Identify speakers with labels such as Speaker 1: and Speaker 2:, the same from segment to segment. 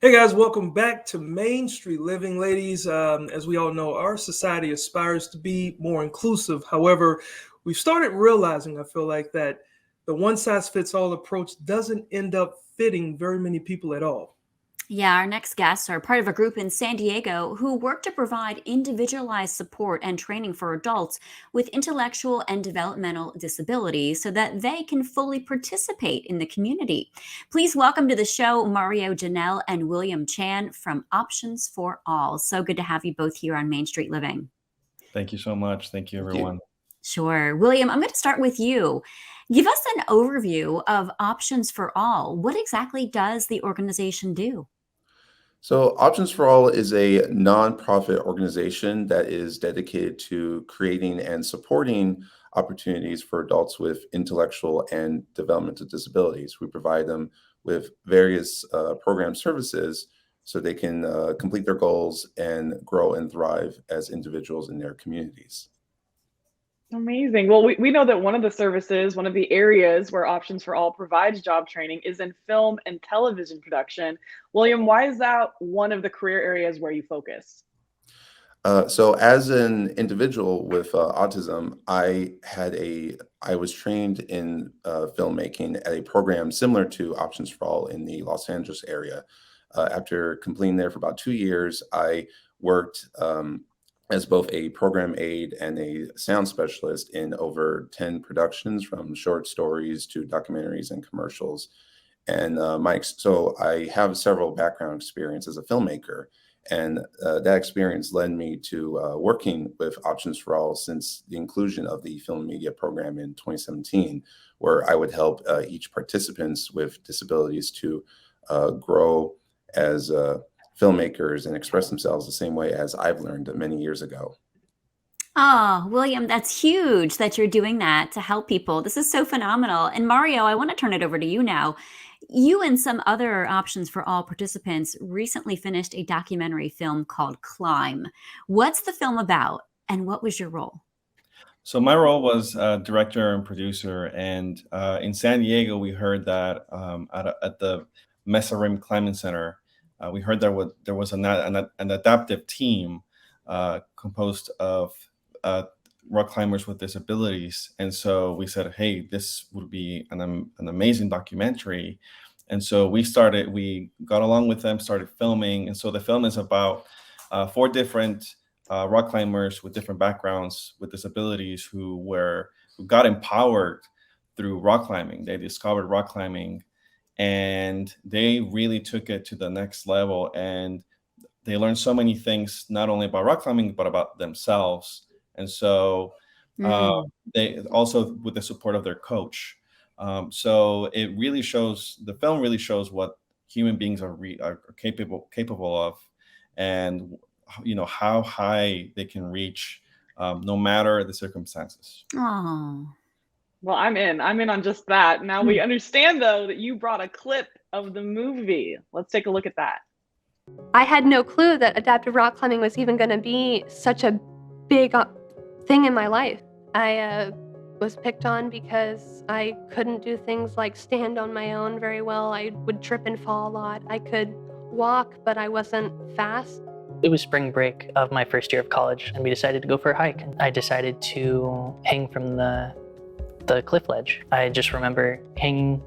Speaker 1: Hey guys, welcome back to Main Street Living, ladies. As we all know, our society aspires to be more inclusive. However, we've started realizing, I feel like, that the one size fits all approach doesn't end up fitting very many people at all.
Speaker 2: Yeah, our next guests are part of a group in San Diego who work to provide individualized support and training for adults with intellectual and developmental disabilities so that they can fully participate in the community. Please welcome to the show Mario Genel and William Chan from Options for All. So good to have you both here on Main Street Living.
Speaker 3: Thank you so much. Thank you,
Speaker 4: Thank you.
Speaker 3: everyone.
Speaker 2: Sure. William, I'm going to start with you. Give us an overview of Options for All. What exactly does the organization do?
Speaker 4: So, Options for All is a nonprofit organization that is dedicated to creating and supporting opportunities for adults with intellectual and developmental disabilities. We provide them with various program services so they can complete their goals and grow and thrive as individuals in their communities.
Speaker 5: Amazing. Well, we know that one of the services, one of the areas where Options for All provides job training is in film and television production. William, why is that one of the career areas where you focus?
Speaker 4: So as an individual with autism, I was trained in filmmaking at a program similar to Options for All in the Los Angeles area. After completing there for about 2 years, I worked as both a program aide and a sound specialist in over 10 productions, from short stories to documentaries and commercials. And so I have several background experience as a filmmaker, and that experience led me to working with Options for All since the inclusion of the film media program in 2017, where I would help each participants with disabilities to grow as filmmakers and express themselves the same way as I've learned many years ago.
Speaker 2: Oh, William, that's huge that you're doing that to help people. This is so phenomenal. And Mario, I want to turn it over to you now. You and some other Options for All participants recently finished a documentary film called Climb. What's the film about, and what was your role?
Speaker 3: So my role was director and producer, and in San Diego, we heard that at the Mesa Rim Climbing Center, we heard there was an adaptive team composed of rock climbers with disabilities, and so we said, "Hey, this would be an amazing documentary." And so we got along with them, started filming, and so the film is about four different rock climbers with different backgrounds with disabilities who got empowered through rock climbing. They discovered rock climbing, and they really took it to the next level. And they learned so many things, not only about rock climbing, but about themselves. And so uh,
Speaker 2: Mm.
Speaker 3: they also, with the support of their coach. So the film really shows what human beings are capable of, and how high they can reach, no matter the circumstances.
Speaker 2: Oh.
Speaker 5: Well, I'm in on just that. Now we understand though that you brought a clip of the movie. Let's take a look at that.
Speaker 6: I had no clue that adaptive rock climbing was even going to be such a big thing in my life. I was picked on because I couldn't do things like stand on my own very well. I would trip and fall a lot. I could walk, but I wasn't fast.
Speaker 7: It was spring break of my first year of college, and we decided to go for a hike. I decided to hang from the cliff ledge. I just remember hanging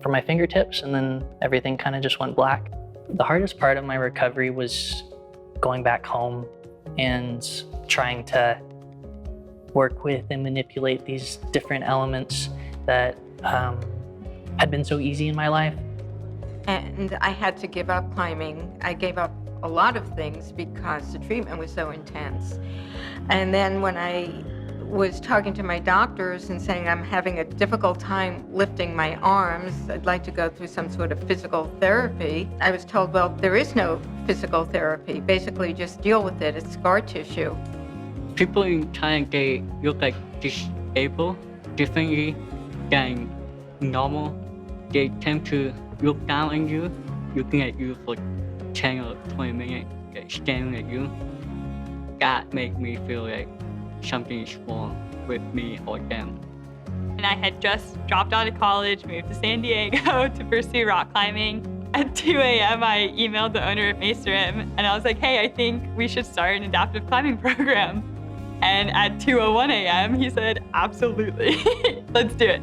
Speaker 7: from my fingertips, and then everything kind of just went black. The hardest part of my recovery was going back home and trying to work with and manipulate these different elements that had been so easy in my life.
Speaker 8: And I had to give up climbing. I gave up a lot of things because the treatment was so intense. And then when I was talking to my doctors and saying I'm having a difficult time lifting my arms, I'd like to go through some sort of physical therapy, I was told, well, there is no physical therapy. Basically, just deal with it. It's scar tissue.
Speaker 9: People in China, they look like disabled differently than normal. They tend to look down on you, looking at you for 10 or 20 minutes, like staring at you. That made me feel like something is wrong with me or them.
Speaker 10: And I had just dropped out of college, moved to San Diego to pursue rock climbing. At 2 a.m., I emailed the owner of Mesa Rim, and I was like, hey, I think we should start an adaptive climbing program. And at 2:01 a.m., he said, absolutely, let's do it.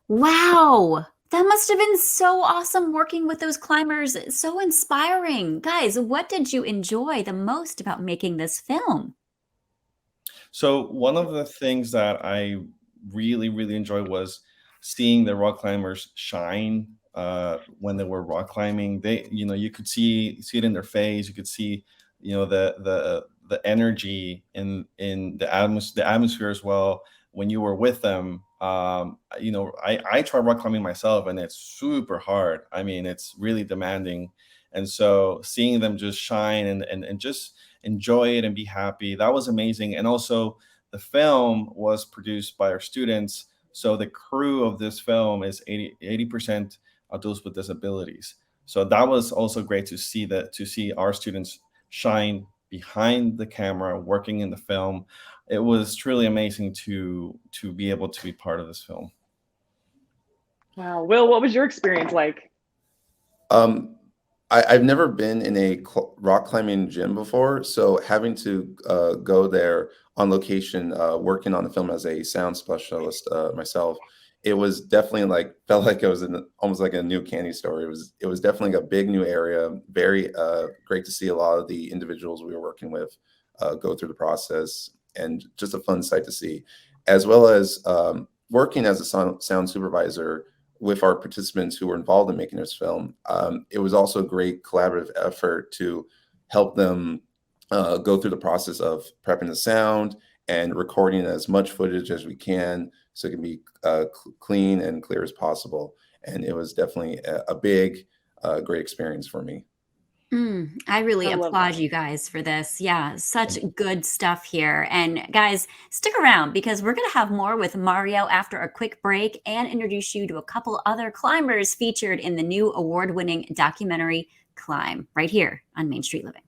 Speaker 2: Wow. That must have been so awesome working with those climbers. So inspiring. Guys, what did you enjoy the most about making this film?
Speaker 3: So one of the things that I really, really enjoyed was seeing the rock climbers shine when they were rock climbing. They, you could see it in their face. You could see, the energy in the atmosphere as well when you were with them. I try rock climbing myself, and it's super hard. I mean, it's really demanding, and so seeing them just shine and just enjoy it and be happy, that was amazing. And also, the film was produced by our students, so the crew of this film is 80% adults with disabilities. So that was also great to see our students shine behind the camera working in the film. It was truly amazing to be able to be part of this film.
Speaker 5: Wow. Will, what was your experience like?
Speaker 4: I've never been in a rock climbing gym before, so having to go there on location, working on the film as a sound specialist myself, it was definitely felt like it was almost like a new candy store. It was definitely a big new area. Very great to see a lot of the individuals we were working with go through the process, and just a fun sight to see, as well as working as a sound supervisor with our participants who were involved in making this film. It was also a great collaborative effort to help them go through the process of prepping the sound and recording as much footage as we can so it can be clean and clear as possible. And it was definitely a big, great experience for me.
Speaker 2: I really
Speaker 5: I love
Speaker 2: applaud
Speaker 5: that.
Speaker 2: you guys for this. Yeah, such good stuff here. And guys, stick around because we're going to have more with Mario after a quick break and introduce you to a couple other climbers featured in the new award-winning documentary Climb right here on Main Street Living.